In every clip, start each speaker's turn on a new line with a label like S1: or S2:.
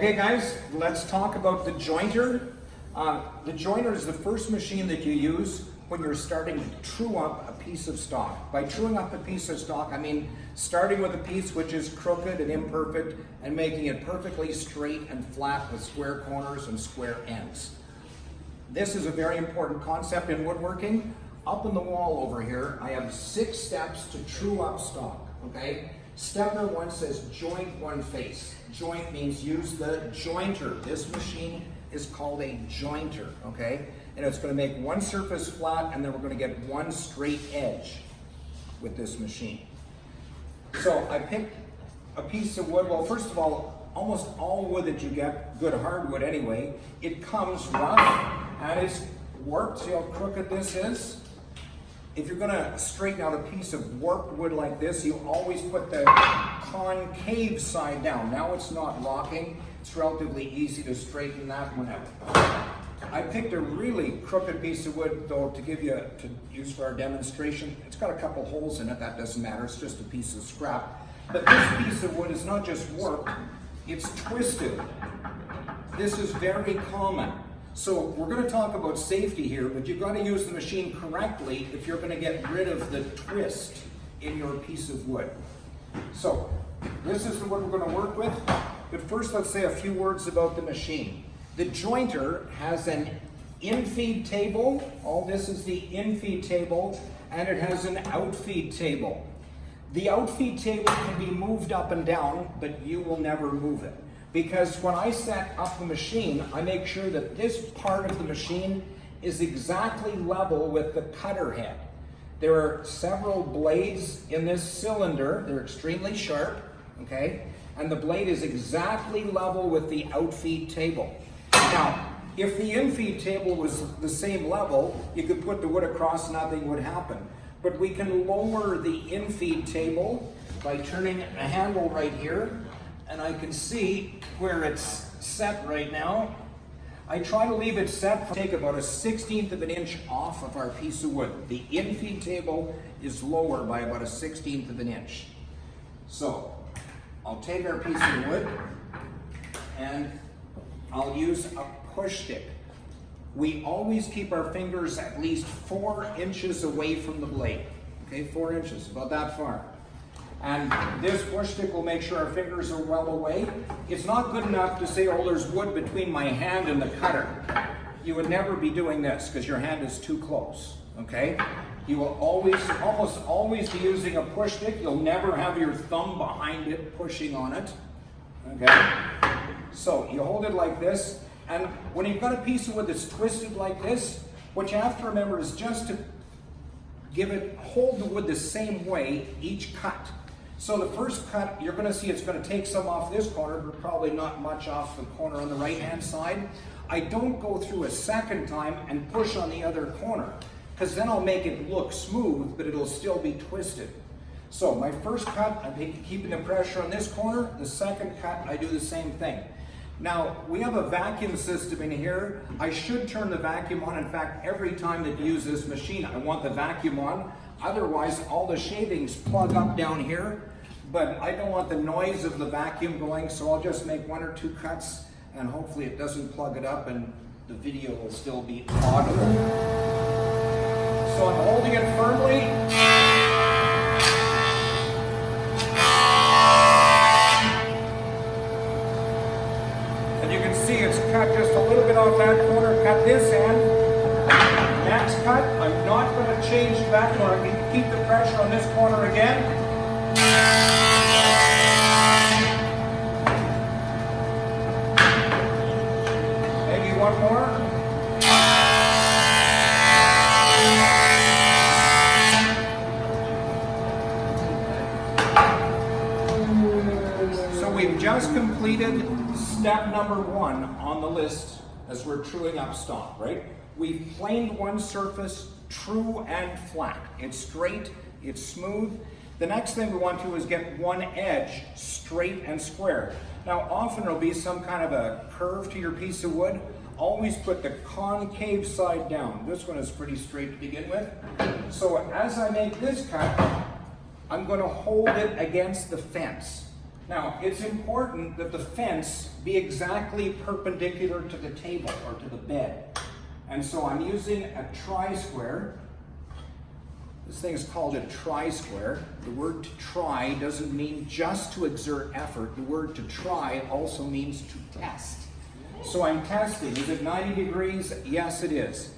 S1: Okay guys, let's talk about the jointer. The jointer is the first machine that you use when you're starting to true up a piece of stock. By truing up a piece of stock, I mean starting with a piece which is crooked and imperfect and making it perfectly straight and flat with square corners and square ends. This is a very important concept in woodworking. Up on the wall over here, I have 6 steps to true up stock, okay? Step number 1 says joint one face. Joint means use the jointer. This machine is called a jointer, okay? And it's going to make one surface flat, and then we're going to get one straight edge with this machine. So I picked a piece of wood. Well, first of all, almost all wood that you get, good hardwood anyway, it comes rough and it's warped. See how crooked this is? If you're going to straighten out a piece of warped wood like this, you always put the concave side down. Now it's not rocking. It's relatively easy to straighten that one out. I picked a really crooked piece of wood, though, to use for our demonstration. It's got a couple holes in it. That doesn't matter. It's just a piece of scrap. But this piece of wood is not just warped. It's twisted. This is very common. So we're going to talk about safety here, but you've got to use the machine correctly if you're going to get rid of the twist in your piece of wood. So this is the wood we're going to work with. But first, let's say a few words about the machine. The jointer has an in-feed table. All this is the in-feed table, and it has an out-feed table. The out-feed table can be moved up and down, but you will never move it. Because when I set up the machine, I make sure that this part of the machine is exactly level with the cutter head. There are several blades in this cylinder. They're extremely sharp, okay? And the blade is exactly level with the out-feed table. Now, if the in-feed table was the same level, you could put the wood across, nothing would happen. But we can lower the in-feed table by turning a handle right here, and I can see where it's set right now. I try to leave it set, take about a 1/16 of an inch off of our piece of wood. The in-feed table is lower by about a 1/16 of an inch. So, I'll take our piece of wood and I'll use a push stick. We always keep our fingers at least 4 inches away from the blade. Okay, 4 inches, about that far. And this push stick will make sure our fingers are well away. It's not good enough to say, oh, there's wood between my hand and the cutter. You would never be doing this because your hand is too close, okay? You will almost always be using a push stick. You'll never have your thumb behind it pushing on it, okay? So you hold it like this, and when you've got a piece of wood that's twisted like this, what you have to remember is just to hold the wood the same way each cut. So the first cut, you're going to see it's going to take some off this corner, but probably not much off the corner on the right-hand side. I don't go through a second time and push on the other corner, because then I'll make it look smooth, but it'll still be twisted. So my first cut, I'm keeping the pressure on this corner. The second cut, I do the same thing. Now, we have a vacuum system in here. I should turn the vacuum on. In fact, every time that you use this machine, I want the vacuum on. Otherwise, all the shavings plug up down here. But I don't want the noise of the vacuum going, so I'll just make 1 or 2 cuts, and hopefully it doesn't plug it up and the video will still be audible. So I'm holding it firmly. And you can see it's cut just a little bit off that corner, cut this end. Next cut, I'm not going to change that corner. I can keep the pressure on this corner again. Maybe one more. So we've just completed step number 1 on the list as we're truing up stock, right? We've planed one surface true and flat. It's straight, it's smooth. The next thing we want to do is get one edge straight and square. Now often there'll be some kind of a curve to your piece of wood. Always put the concave side down. This one is pretty straight to begin with. So as I make this cut, I'm going to hold it against the fence. Now, it's important that the fence be exactly perpendicular to the table or to the bed. And so I'm using a tri-square. This thing is called a tri-square. The word to try doesn't mean just to exert effort. The word to try also means to test. So I'm testing. Is it 90 degrees? Yes, it is.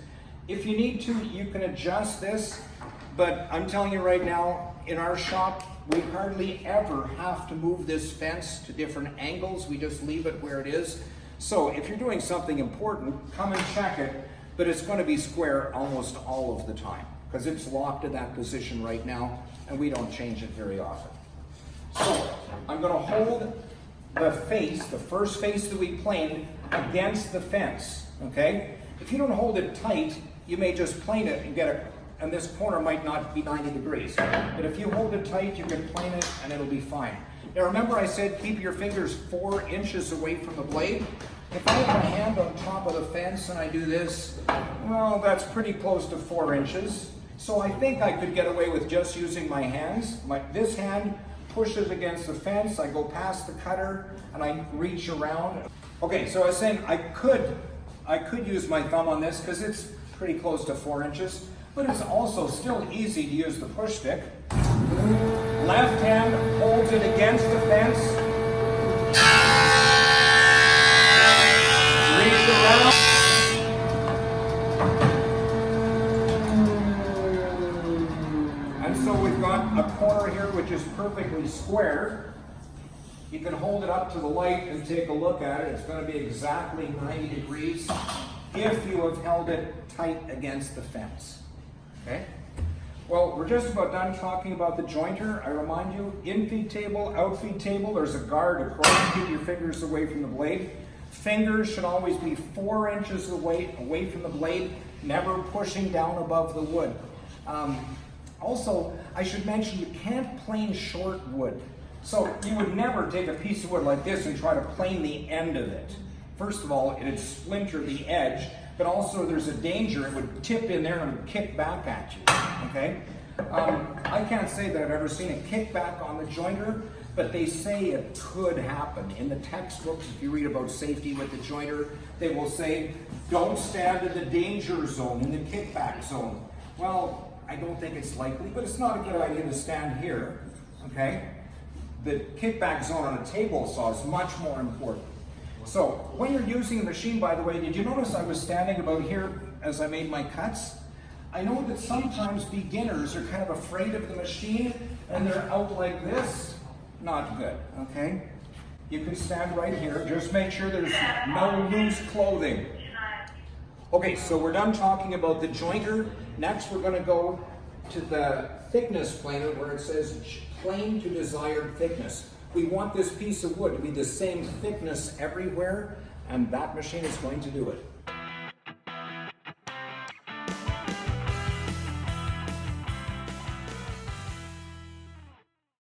S1: If you need to, you can adjust this, but I'm telling you right now, in our shop, we hardly ever have to move this fence to different angles. We just leave it where it is. So if you're doing something important, come and check it, but it's going to be square almost all of the time because it's locked in that position right now and we don't change it very often. So I'm going to hold the face, the first face that we planed, against the fence, okay? If you don't hold it tight, you may just plane it and get it, and this corner might not be 90 degrees. But if you hold it tight, you can plane it and it'll be fine. Now remember I said keep your fingers 4 inches away from the blade? If I have my hand on top of the fence and I do this, well, that's pretty close to 4 inches. So I think I could get away with just using my hands. This hand pushes against the fence, I go past the cutter and I reach around. Okay, so I was saying I could use my thumb on this because it's pretty close to 4 inches. But it's also still easy to use the push stick. Left hand holds it against the fence. Reach around. And so we've got a corner here which is perfectly square. You can hold it up to the light and take a look at it. It's going to be exactly 90 degrees if you have held it tight against the fence. Okay? Well, we're just about done talking about the jointer. I remind you, in-feed table, out-feed table, there's a guard across. Keep your fingers away from the blade. Fingers should always be 4 inches away from the blade, never pushing down above the wood. Also, I should mention you can't plane short wood. So you would never take a piece of wood like this and try to plane the end of it. First of all, it'd splinter the edge, but also there's a danger it would tip in there and kick back at you, okay? I can't say that I've ever seen a kickback on the jointer, but they say it could happen. In the textbooks, if you read about safety with the jointer, they will say, don't stand in the danger zone, in the kickback zone. Well, I don't think it's likely, but it's not a good idea to stand here, okay? The kickback zone on a table saw is much more important. So when you're using the machine, by the way, did you notice I was standing about here as I made my cuts? I know that sometimes beginners are kind of afraid of the machine and they're out like this. Not good, okay? You can stand right here. Just make sure there's no loose clothing. Okay, so we're done talking about the jointer. Next, we're going to go to the thickness planer where it says plane to desired thickness. We want this piece of wood to be the same thickness everywhere, and that machine is going to do it.